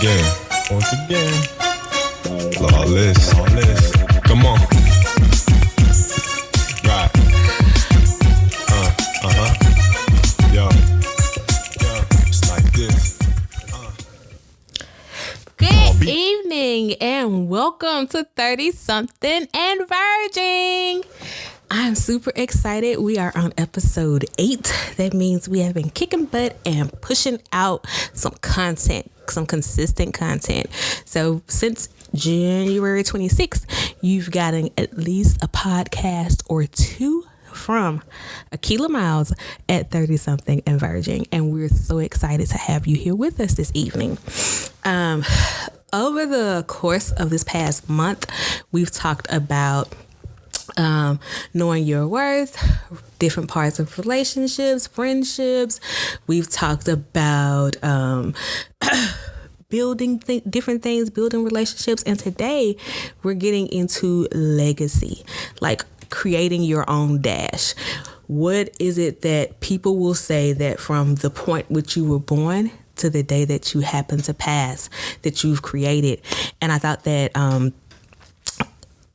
again, lawless, come on, right, yo, it's like this, Good evening and welcome to 30 Something and Verging. I'm super excited. We are on episode 8. That means we have been kicking butt and pushing out some content, some consistent content. So since January 26th, you've gotten at least a podcast or two from Akila Miles at 30 Something and Verging. And we're so excited to have you here with us this evening. Over the course of this past month, we've talked about knowing your worth, different parts of relationships, friendships. We've talked about building different things, building relationships. And today we're getting into legacy, like creating your own dash. What is it that people will say that from the point which you were born to the day that you happen to pass, that you've created? And I thought that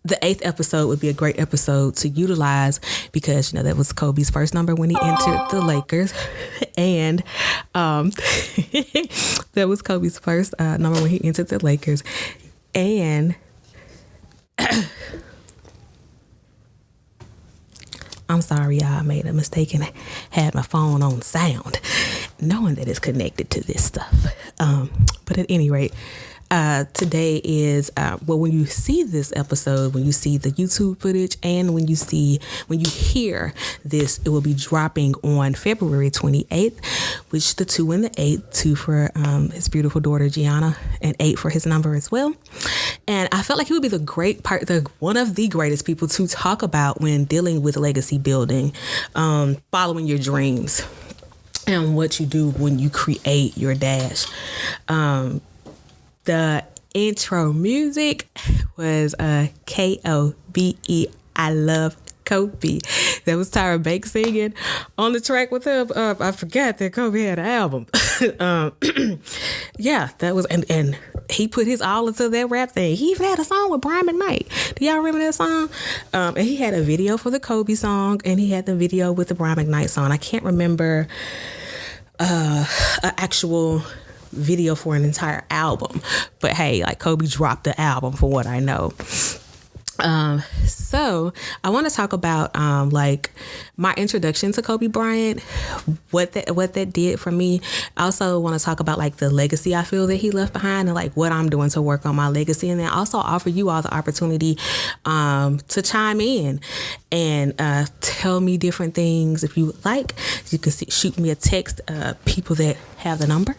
the 8th episode would be a great episode to utilize because, you know, that was Kobe's first number when he entered the Lakers. And that was Kobe's first number when he entered the Lakers. And I'm sorry, y'all, I made a mistake and had my phone on sound, knowing that it's connected to this stuff. But at any rate, today is, when you see this episode, when you see the YouTube footage and when you hear this, it will be dropping on February 28th, which the 2 and the 8, 2 for his beautiful daughter Gianna and 8 for his number as well. And I felt like he would be one of the greatest people to talk about when dealing with legacy building, following your dreams and what you do when you create your dash. The intro music was Kobe. I love Kobe. That was Tyra Banks singing on the track with him. I forgot that Kobe had an album. Yeah, that was, and he put his all into that rap thing. He even had a song with Bryant. Do y'all remember that song? And he had a video for the Kobe song, and he had the video with the Bryant song. I can't remember an actual video for an entire album, but hey, like Kobe dropped the album for what I know. So I want to talk about like my introduction to Kobe Bryant, what that did for me. I also want to talk about like the legacy I feel that he left behind and like what I'm doing to work on my legacy, and then also offer you all the opportunity to chime in and tell me different things if you would like. You can shoot me a text, people that have the number,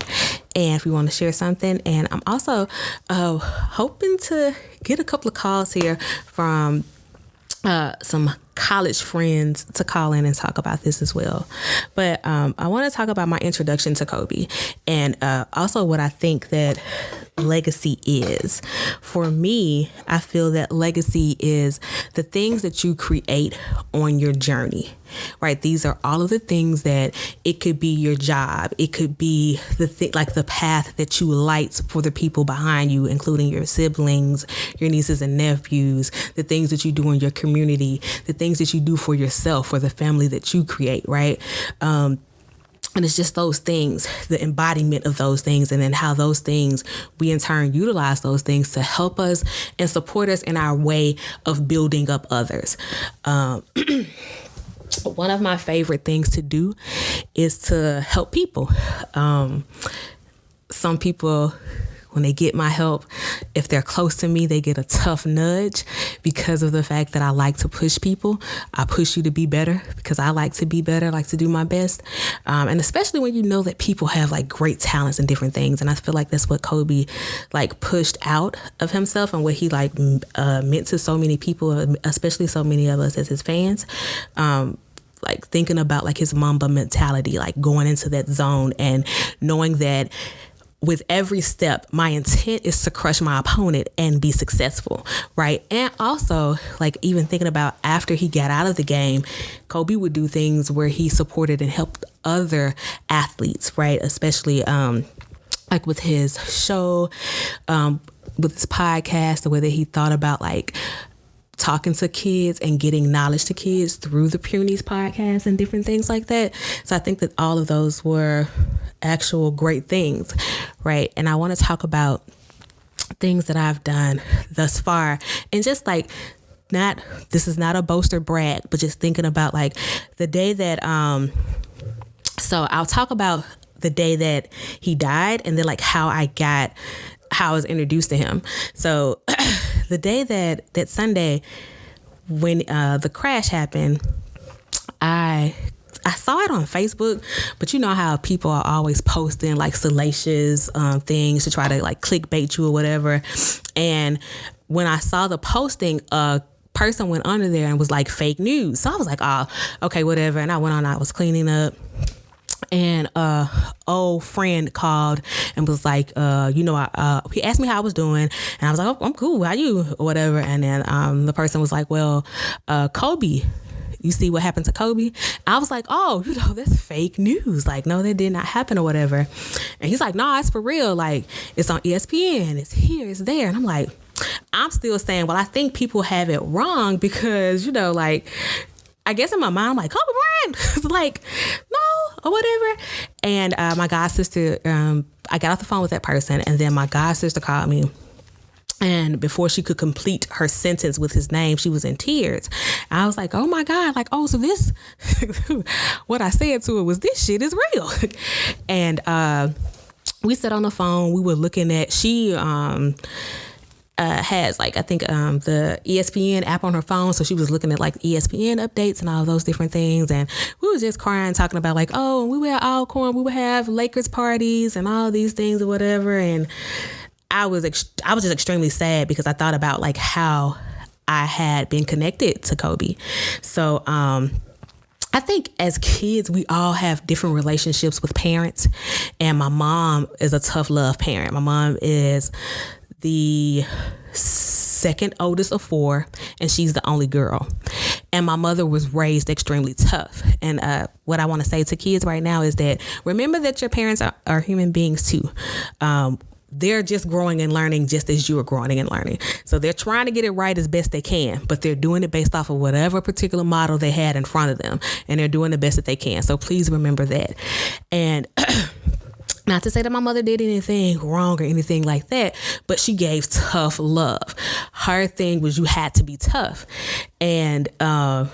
and if you want to share something. And I'm also hoping to get a couple of calls here from some college friends to call in and talk about this as well. But I want to talk about my introduction to Kobe and also what I think that legacy is. For me, I feel that legacy is the things that you create on your journey, right? These are all of the things that it could be your job. It could be like the path that you light for the people behind you, including your siblings, your nieces and nephews, the things that you do in your community, the things that you do for yourself, for the family that you create, right? And it's just those things, the embodiment of those things, and then how those things, we in turn utilize those things to help us and support us in our way of building up others. One of my favorite things to do is to help people. Some people, when they get my help, if they're close to me, they get a tough nudge because of the fact that I like to push people. I push you to be better because I like to be better, like to do my best. And especially when you know that people have like great talents and different things. And I feel like that's what Kobe like pushed out of himself and what he like meant to so many people, especially so many of us as his fans. Like thinking about like his Mamba mentality, like going into that zone and knowing that with every step, my intent is to crush my opponent and be successful, right? And also, like even thinking about after he got out of the game, Kobe would do things where he supported and helped other athletes, right? Especially like with his show, with his podcast, the way that he thought about like talking to kids and getting knowledge to kids through the Punies podcast and different things like that. So I think that all of those were actual great things, right? And I want to talk about things that I've done thus far, and just like, this is not a boast or brag, but just thinking about like the day that so I'll talk about the day that he died, and then like how I was introduced to him. So the day that Sunday when the crash happened, I saw it on Facebook, but you know how people are always posting like salacious things to try to like clickbait you or whatever. And when I saw the posting, a person went under there and was like fake news. So I was like, oh, okay, whatever. And I went on, I was cleaning up. And old friend called and was like, he asked me how I was doing, and I was like, oh, I'm cool, how you, or whatever. And then the person was like, well, Kobe, you see what happened to Kobe? I was like, oh, that's fake news. Like, no, that did not happen or whatever. And he's like, no, it's for real. Like, it's on ESPN, it's here, it's there. And I'm like, I'm still saying, well, I think people have it wrong because, like, I guess in my mind, I'm like, Kobe Bryant, like, no, or whatever. And my god sister, I got off the phone with that person, and then my god sister called me. And before she could complete her sentence with his name, she was in tears. I was like, oh my God, like, oh, so this, what I said to her was, this shit is real. And we sat on the phone, we were looking at, she has like, I think the ESPN app on her phone. So she was looking at like ESPN updates and all those different things. And we was just crying, talking about like, oh, we were at Alcorn, we would have Lakers parties and all these things or whatever. And I was just extremely sad because I thought about like how I had been connected to Kobe. So I think as kids, we all have different relationships with parents. And my mom is a tough love parent. My mom is the second oldest of 4, and she's the only girl. And my mother was raised extremely tough. And what I want to say to kids right now is that remember that your parents are human beings too. They're just growing and learning just as you are growing and learning. So they're trying to get it right as best they can, but they're doing it based off of whatever particular model they had in front of them. And they're doing the best that they can. So please remember that. And not to say that my mother did anything wrong or anything like that, but she gave tough love. Her thing was you had to be tough. And I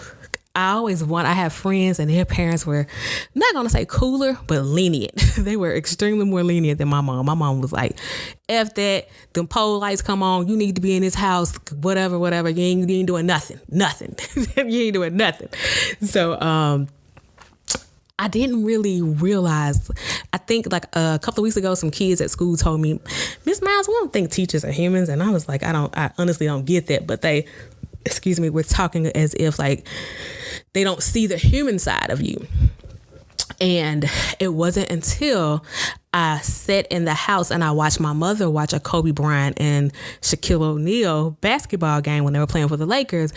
have friends and their parents were not going to say cooler, but lenient. They were extremely more lenient than my mom. My mom was like, F that, them pole lights come on, you need to be in this house, whatever, you ain't doing nothing. You ain't doing nothing. So, I didn't really realize, I think like a couple of weeks ago, some kids at school told me, Miss Miles, we don't think teachers are humans. And I was like, I honestly don't get that. But we're talking as if like they don't see the human side of you. And it wasn't until I sat in the house and I watched my mother watch a Kobe Bryant and Shaquille O'Neal basketball game when they were playing for the Lakers.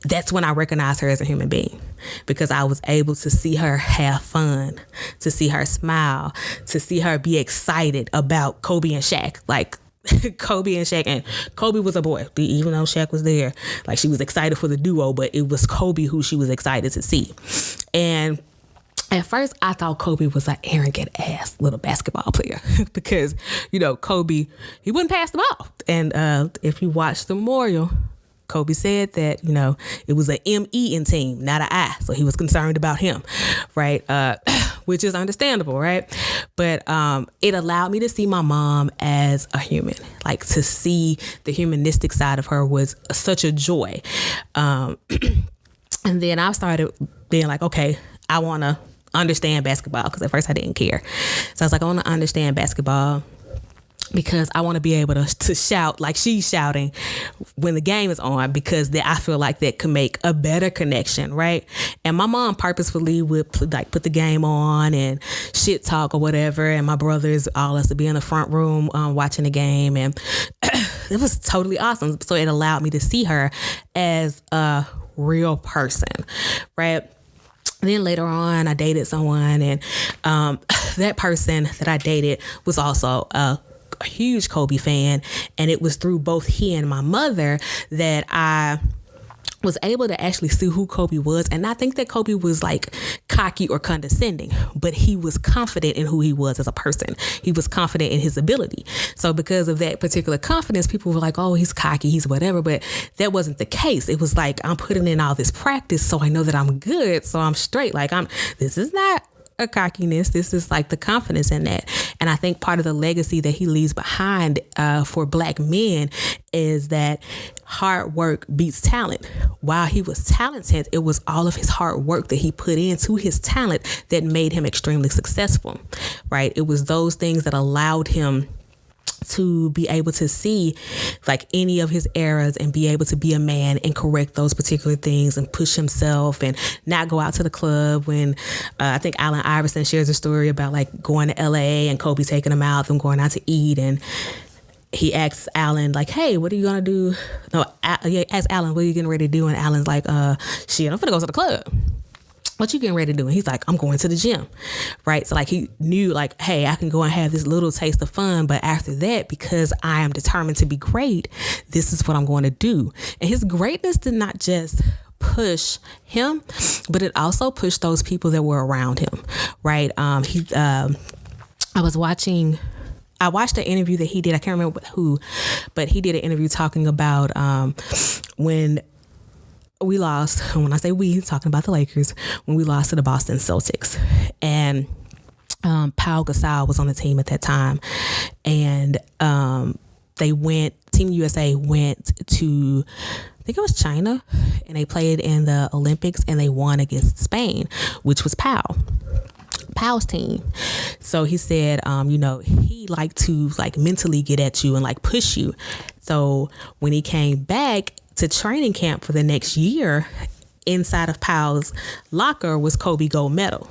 That's when I recognized her as a human being, because I was able to see her have fun, to see her smile, to see her be excited about Kobe and Shaq. Like Kobe and Shaq, and Kobe was a boy, even though Shaq was there. Like she was excited for the duo, but it was Kobe who she was excited to see. And at first I thought Kobe was an arrogant ass little basketball player because, Kobe, he wouldn't pass the ball. And if you watch the memorial, Kobe said that, it was an M-E-N team, not an I. So he was concerned about him, right? Which is understandable, right? But it allowed me to see my mom as a human. Like to see the humanistic side of her was such a joy. And then I started being like, okay, I want to understand basketball, because at first I didn't care. So I was like, I want to understand basketball, because I want to be able to shout like she's shouting when the game is on, because I feel like that could make a better connection, right? And my mom purposefully would put the game on and shit talk or whatever, and my brothers, all us, to be in the front room watching the game, and it was totally awesome. So it allowed me to see her as a real person, right? Then later on, I dated someone, and that person that I dated was also a huge Kobe fan. And it was through both he and my mother that I was able to actually see who Kobe was. And I think that Kobe was like cocky or condescending, but he was confident in who he was as a person. He was confident in his ability. So because of that particular confidence, people were like, oh, he's cocky, he's whatever. But that wasn't the case. It was like, I'm putting in all this practice, so I know that I'm good. So I'm straight. Like this is not a cockiness. This is like the confidence in that. And I think part of the legacy that he leaves behind for Black men is that hard work beats talent. While he was talented, it was all of his hard work that he put into his talent that made him extremely successful, right? It was those things that allowed him to be able to see like any of his errors and be able to be a man and correct those particular things and push himself and not go out to the club when I think Allen Iverson shares a story about like going to LA and Kobe taking him out and going out to eat, and he asks Allen like, hey, what are you gonna do? No, he asks Allen, what are you getting ready to do? And Allen's like, shit, I'm gonna go to the club. What you getting ready to do? And he's like, I'm going to the gym, right? So like he knew like, hey, I can go and have this little taste of fun, but after that, because I am determined to be great, this is what I'm going to do. And his greatness did not just push him, but it also pushed those people that were around him, right? I watched the interview that he did. I can't remember who, but he did an interview talking about when we lost. And when I say we, talking about the Lakers, when we lost to the Boston Celtics. And Pau Gasol was on the team at that time. And Team USA went to, I think it was China, and they played in the Olympics and they won against Spain, which was Pau's team. So he said, he liked to like mentally get at you and like push you. So when he came back to training camp for the next year, inside of Pau's locker was Kobe gold medal.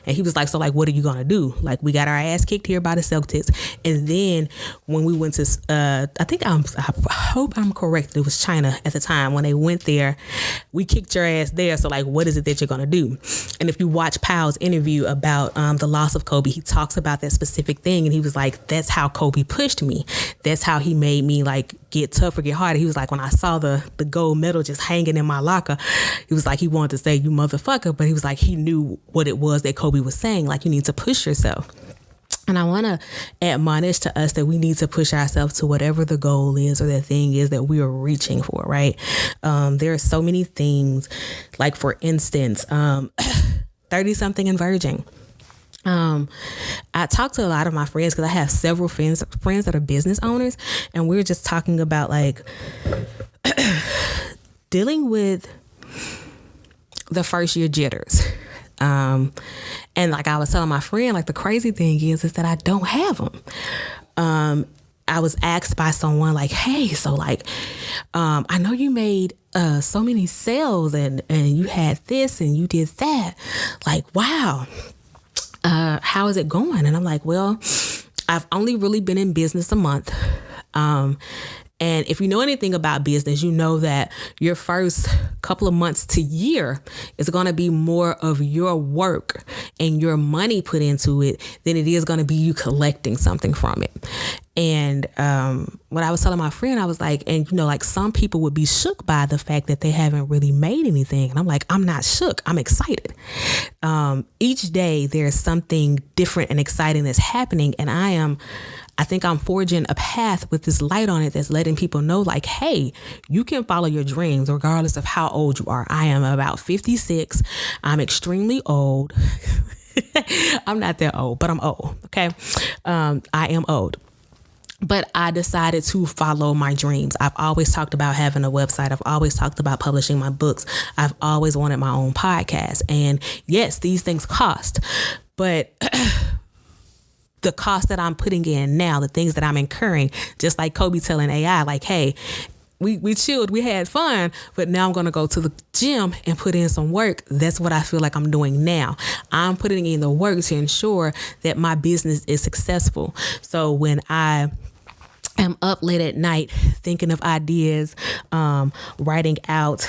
And he was like, so like, what are you going to do? Like, we got our ass kicked here by the Celtics. And then when we went to, I hope I'm correct, it was China at the time. When they went there, we kicked your ass there. So like, what is it that you're going to do? And if you watch Pau's interview about the loss of Kobe, he talks about that specific thing. And he was like, that's how Kobe pushed me. That's how he made me like get tougher, get harder. He was like, when I saw the gold medal just hanging in my locker, he was like, he wanted to say, you motherfucker, but he was like, he knew what it was that Kobe was saying, like, you need to push yourself. And I want to admonish to us that we need to push ourselves to whatever the goal is or the thing is that we are reaching for, right? There are so many things, like for instance, 30-something and verging. I talk to a lot of my friends because I have several friends that are business owners, and we're just talking about like dealing with the first year jitters. And like I was telling my friend, like the crazy thing is that I don't have them. I was asked by someone like, hey, so like, I know you made so many sales and you had this and you did that. Like, wow. How is it going? And I'm like, well, I've only really been in business a month. And if you know anything about business, you know that your first couple of months to year is going to be more of your work and your money put into it than it is going to be you collecting something from it. And what I was telling my friend, I was like, and like some people would be shook by the fact that they haven't really made anything. And I'm like, I'm not shook. I'm excited. Each day there's something different and exciting that's happening. And I think I'm forging a path with this light on it that's letting people know like, hey, you can follow your dreams regardless of how old you are. I am about 56. I'm extremely old. I'm not that old, but I'm old. Okay. I am old. But I decided to follow my dreams. I've always talked about having a website. I've always talked about publishing my books. I've always wanted my own podcast. And yes, these things cost, but the cost that I'm putting in now, the things that I'm incurring, just like Kobe telling AI, like, hey, we chilled, we had fun, but now I'm going to go to the gym and put in some work. That's what I feel like I'm doing now. I'm putting in the work to ensure that my business is successful. So when I am up late at night thinking of ideas, writing out,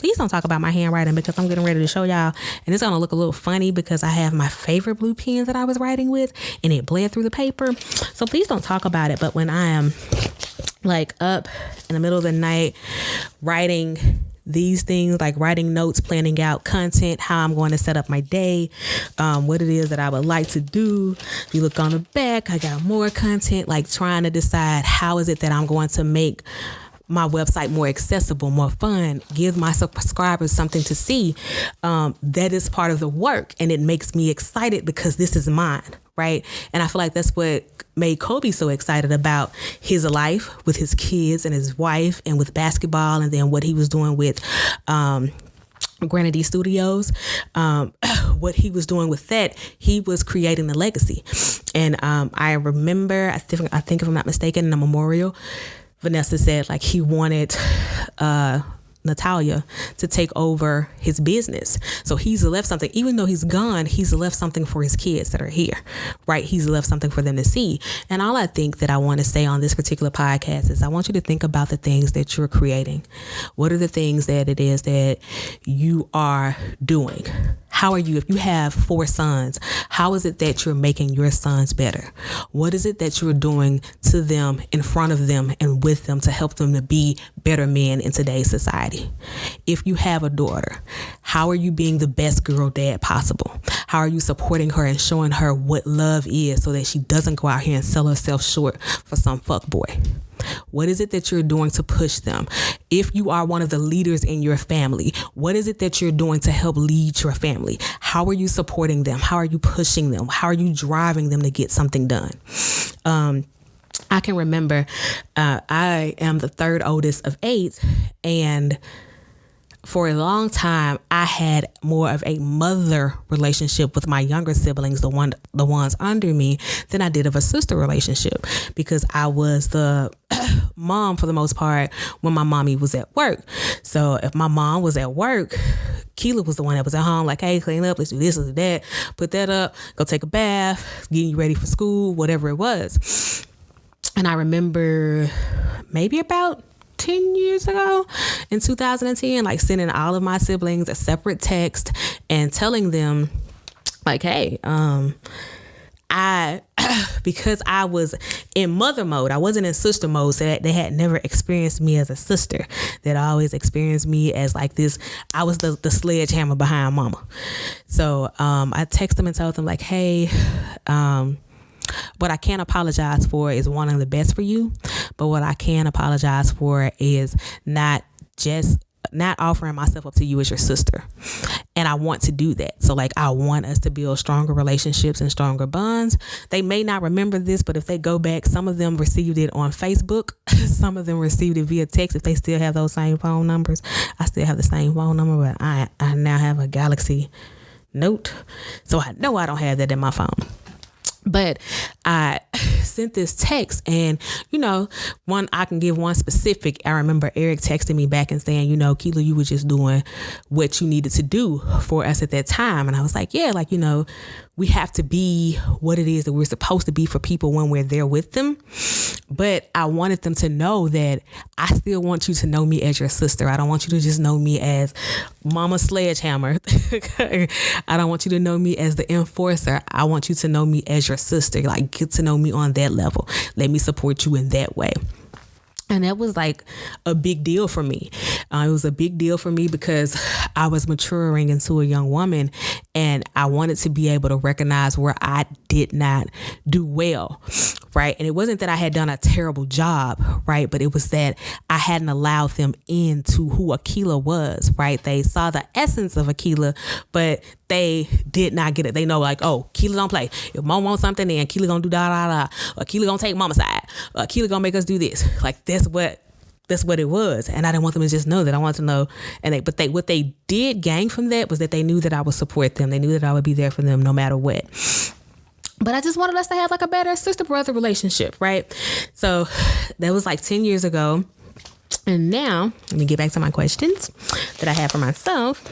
please don't talk about my handwriting because I'm getting ready to show y'all. And it's going to look a little funny because I have my favorite blue pen that I was writing with and it bled through the paper. So please don't talk about it. But when I am like up in the middle of the night writing these things, like writing notes, planning out content, how I'm going to set up my day, what it is that I would like to do. If you look on the back, I got more content, like trying to decide how is it that I'm going to make my website more accessible, more fun, give my subscribers something to see. That is part of the work, and it makes me excited because this is mine, right? And I feel like that's what made Kobe so excited about his life with his kids and his wife and with basketball, and then what he was doing with Granity Studios. What he was doing with that, he was creating the legacy. And I remember, I think if I'm not mistaken, in the memorial, Vanessa said like he wanted Natalia to take over his business. So he's left something, even though he's gone, he's left something for his kids that are here, right? He's left something for them to see. And all I think that I want to say on this particular podcast is I want you to think about the things that you're creating. What are the things that it is that you are doing? How are you, if you have 4 sons, how is it that you're making your sons better? What is it that you're doing to them, in front of them, and with them to help them to be better men in today's society? If you have a daughter, how are you being the best girl dad possible? How are you supporting her and showing her what love is so that she doesn't go out here and sell herself short for some fuck boy? What is it that you're doing to push them? If you are one of the leaders in your family, what is it that you're doing to help lead your family? How are you supporting them? How are you pushing them? How are you driving them to get something done? I can remember I am the 3rd oldest of 8, and for a long time, I had more of a mother relationship with my younger siblings, the ones under me, than I did of a sister relationship, because I was the mom for the most part when my mommy was at work. So if my mom was at work, Keela was the one that was at home, like, hey, clean up, let's do this, let's do that, put that up, go take a bath, getting you ready for school, whatever it was. And I remember maybe about 10 years ago in 2010, like sending all of my siblings a separate text and telling them like, hey, because I was in mother mode, I wasn't in sister mode, so that they had never experienced me as a sister. They'd always experienced me as like this, I was the sledgehammer behind mama. So I texted them and told them like, hey, what I can't apologize for is wanting the best for you, but what I can apologize for is not offering myself up to you as your sister. And I want to do that. So like, I want us to build stronger relationships and stronger bonds. They may not remember this, but if they go back, some of them received it on Facebook. Some of them received it via text. If they still have those same phone numbers, I still have the same phone number, but I now have a Galaxy Note. So I know I don't have that in my phone. But I sent this text, and, I can give one specific. I remember Eric texting me back and saying, Keela, you were just doing what you needed to do for us at that time. And I was like, yeah, like, we have to be what it is that we're supposed to be for people when we're there with them. But I wanted them to know that I still want you to know me as your sister. I don't want you to just know me as Mama Sledgehammer. I don't want you to know me as the enforcer. I want you to know me as your sister. Like, get to know me on that level. Let me support you in that way. And that was like a big deal for me. It was a big deal for me because I was maturing into a young woman, and I wanted to be able to recognize where I did not do well, right? And it wasn't that I had done a terrible job, right? But it was that I hadn't allowed them into who Akila was, right? They saw the essence of Akila, but they did not get it. They know like, oh, Keela don't play. If mom wants something, then Keela gonna do da. Or Keela gonna take mama's side. Or Keela gonna make us do this. Like that's what it was. And I didn't want them to just know that. I wanted to know. And what they did gain from that was that they knew that I would support them. They knew that I would be there for them no matter what. But I just wanted us to have like a better sister-brother relationship, right? So that was like 10 years ago. And now, let me get back to my questions that I have for myself.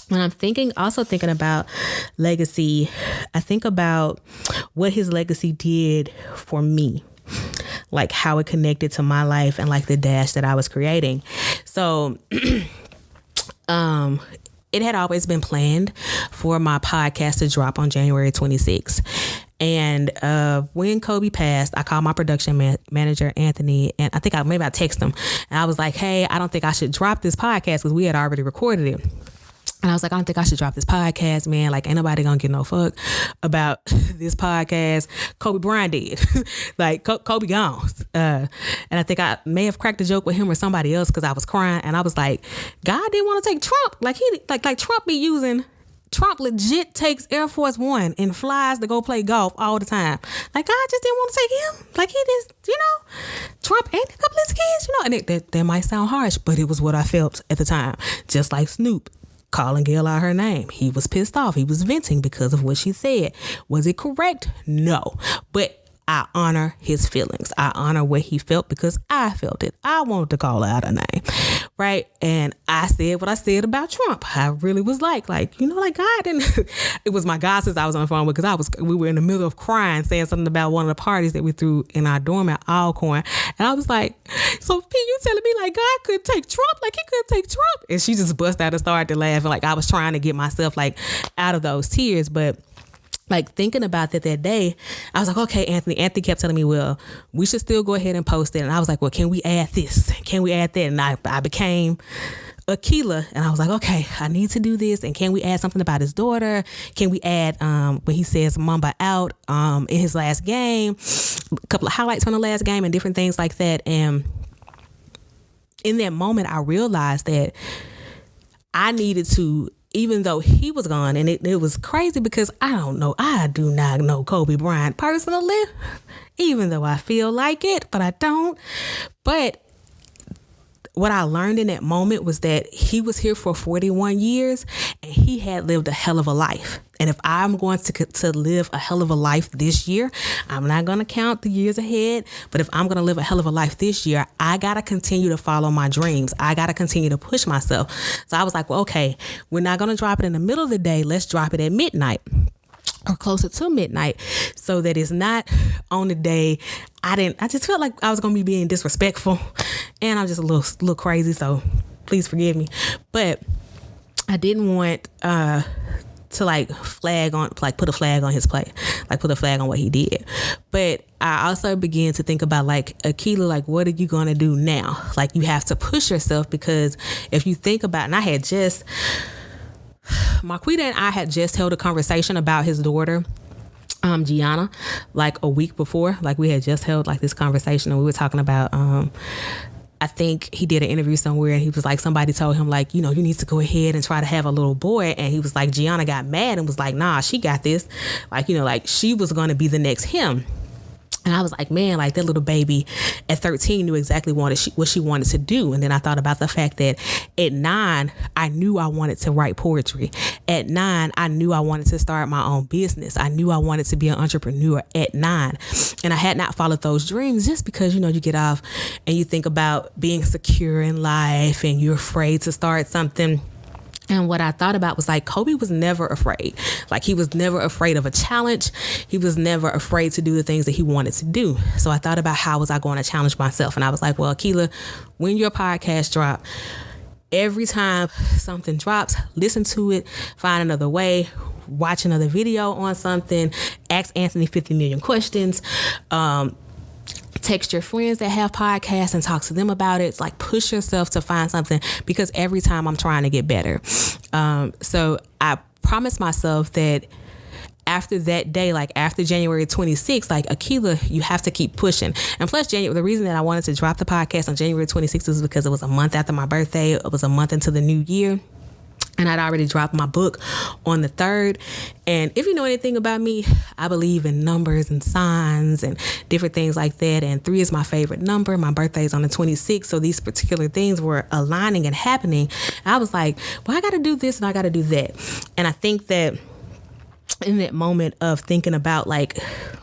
When I'm thinking about legacy, I think about what his legacy did for me, like how it connected to my life and like the dash that I was creating. So it had always been planned for my podcast to drop on January 26th. And when Kobe passed, I called my production manager, Anthony, and I think I texted him. And I was like, hey, I don't think I should drop this podcast because we had already recorded it. And I was like, I don't think I should drop this podcast, man. Like, ain't nobody gonna give no fuck about this podcast. Kobe Bryant did. Like, Kobe gone. And I think I may have cracked a joke with him or somebody else because I was crying. And I was like, God didn't want to take Trump. Like Trump be using... Trump legit takes Air Force One and flies to go play golf all the time. Like, God just didn't want to take him. Like, he just, Trump and a couple of his kids, And that might sound harsh, but it was what I felt at the time. Just like Snoop calling Gail out her name. He was pissed off. He was venting because of what she said. Was it correct? No. But I honor his feelings. I honor what he felt because I felt it. I wanted to call out a name, right? And I said what I said about Trump. I really was like God didn't. It was my gossip I was on the phone with because we were in the middle of crying, saying something about one of the parties that we threw in our dorm at Alcorn, and I was like, "So P, you telling me like God could take Trump? Like he could take Trump?" And she just bust out and started to laugh, and like I was trying to get myself like out of those tears, but. Like thinking about that day, I was like, okay, Anthony. Anthony kept telling me, well, we should still go ahead and post it. And I was like, well, can we add this? Can we add that? And I became Akila, and I was like, okay, I need to do this. And can we add something about his daughter? Can we add when he says Mamba out in his last game, a couple of highlights from the last game and different things like that. And in that moment, I realized that I needed to, even though he was gone, and it was crazy because I do not know Kobe Bryant personally, even though I feel like it, but I don't. But what I learned in that moment was that he was here for 41 years and he had lived a hell of a life. And if I'm going to live a hell of a life this year, I'm not going to count the years ahead. But if I'm going to live a hell of a life this year, I got to continue to follow my dreams. I got to continue to push myself. So I was like, well, okay, we're not going to drop it in the middle of the day. Let's drop it at midnight or closer to midnight so that it's not on the day. I just felt like I was going to be being disrespectful and I'm just a little crazy. So please forgive me. But I didn't want, to put a flag on his play, like put a flag on what he did. But I also began to think about like, Akila, like, what are you going to do now? Like you have to push yourself because if you think about, and Marquita and I had just held a conversation about his daughter, Gianna, like a week before. Like we had just held like this conversation and we were talking about, I think he did an interview somewhere and he was like, somebody told him like, you need to go ahead and try to have a little boy. And he was like, Gianna got mad and was like, nah, she got this. Like, like she was going to be the next him. And I was like, man, like that little baby at 13 knew exactly what she wanted to do. And then I thought about the fact that at 9, I knew I wanted to write poetry. At 9, I knew I wanted to start my own business. I knew I wanted to be an entrepreneur at 9. And I had not followed those dreams just because, you get off and you think about being secure in life and you're afraid to start something. And what I thought about was like, Kobe was never afraid. Like he was never afraid of a challenge. He was never afraid to do the things that he wanted to do. So I thought about how was I going to challenge myself? And I was like, well, Akila, when your podcast drop, every time something drops, listen to it, find another way, watch another video on something, ask Anthony 50 million questions, text your friends that have podcasts and talk to them about it. It's like push yourself to find something because every time I'm trying to get better. So I promised myself that after that day, like after January 26th, like Akila, you have to keep pushing. And plus the reason that I wanted to drop the podcast on January 26th was because it was a month after my birthday. It was a month into the new year. And I'd already dropped my book on the 3rd. And if you know anything about me, I believe in numbers and signs and different things like that. And 3 is my favorite number. My birthday is on the 26th. So these particular things were aligning and happening. And I was like, well, I got to do this and I got to do that. And I think that in that moment of thinking about like,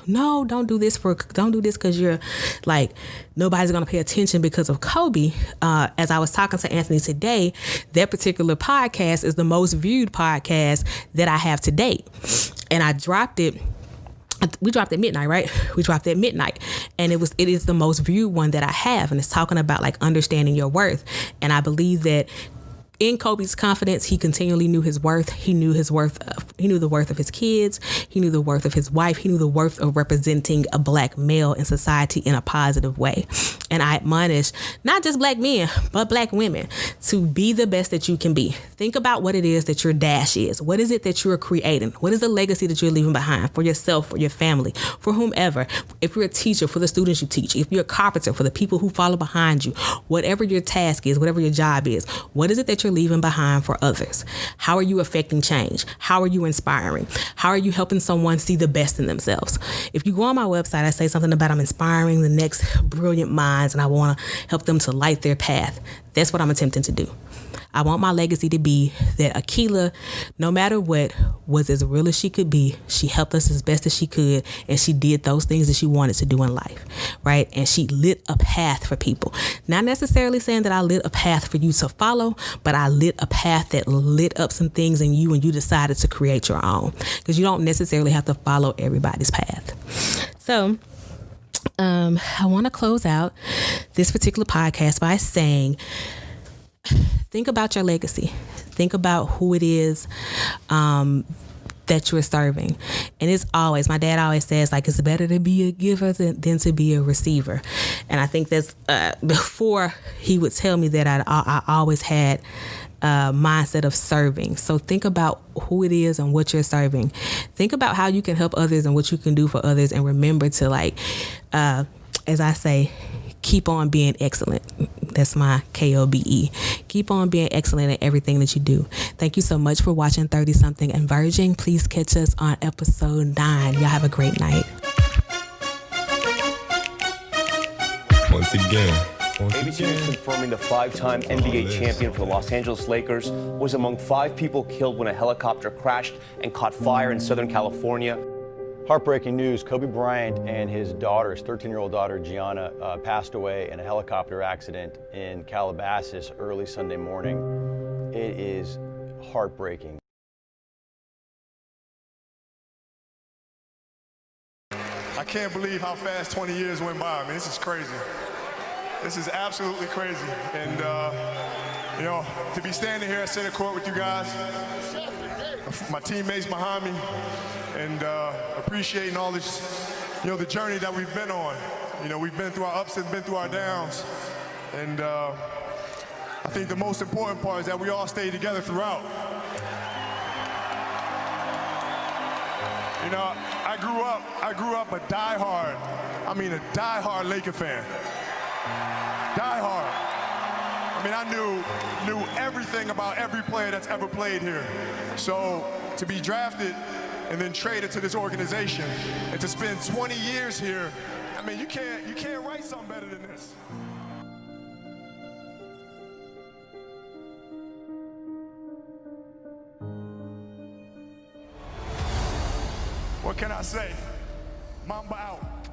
no, don't do this because you're like, nobody's going to pay attention because of Kobe. As I was talking to Anthony today, that particular podcast is the most viewed podcast that I have to date. And I dropped it. We dropped at midnight, right? We dropped at midnight. And it is the most viewed one that I have. And it's talking about like understanding your worth. And I believe that in Kobe's confidence, he continually knew his worth. He knew his worth. He knew the worth of his kids. He knew the worth of his wife. He knew the worth of representing a black male in society in a positive way. And I admonish not just black men, but black women to be the best that you can be. Think about what it is that your dash is. What is it that you're creating? What is the legacy that you're leaving behind for yourself, for your family, for whomever? If you're a teacher, for the students you teach. If you're a carpenter, for the people who follow behind you. Whatever your task is, whatever your job is, what is it that you're leaving behind for others? How are you affecting change? How are you inspiring? How are you helping someone see the best in themselves? If you go on my website, I say something about I'm inspiring the next brilliant minds and I want to help them to light their path. That's what I'm attempting to do. I want my legacy to be that Akilah, no matter what, was as real as she could be. She helped us as best as she could, and she did those things that she wanted to do in life, right? And she lit a path for people. Not necessarily saying that I lit a path for you to follow, but I lit a path that lit up some things in you and you decided to create your own, because you don't necessarily have to follow everybody's path. So I want to close out this particular podcast by saying, think about your legacy. Think about who it is that you're serving. And it's always, my dad always says, like, it's better to be a giver than to be a receiver. And I think that's before he would tell me that I always had a mindset of serving. So think about who it is and what you're serving. Think about how you can help others and what you can do for others. And remember to, like, as I say, keep on being excellent. That's my KOBE. Keep on being excellent at everything that you do. Thank you so much for watching 30 Something and Verging. Please catch us on episode 9. Y'all have a great night. Once again. ABC News confirming the 5-time NBA champion for the Los Angeles Lakers was among 5 people killed when a helicopter crashed and caught fire in Southern California. Heartbreaking news. Kobe Bryant and his daughter, his 13-year-old daughter, Gianna, passed away in a helicopter accident in Calabasas early Sunday morning. It is heartbreaking. I can't believe how fast 20 years went by. I mean, this is crazy. This is absolutely crazy. And, you know, to be standing here at center court with you guys, my teammates behind me, and appreciating all this, you know, the journey that we've been on. You know, we've been through our ups and been through our downs. And I think the most important part is that we all stay together throughout. You know, I grew up a diehard Laker fan. Diehard. I mean, I knew everything about every player that's ever played here. So to be drafted and then traded to this organization and to spend 20 years here, I mean, you can't write something better than this. What can I say? Mamba out.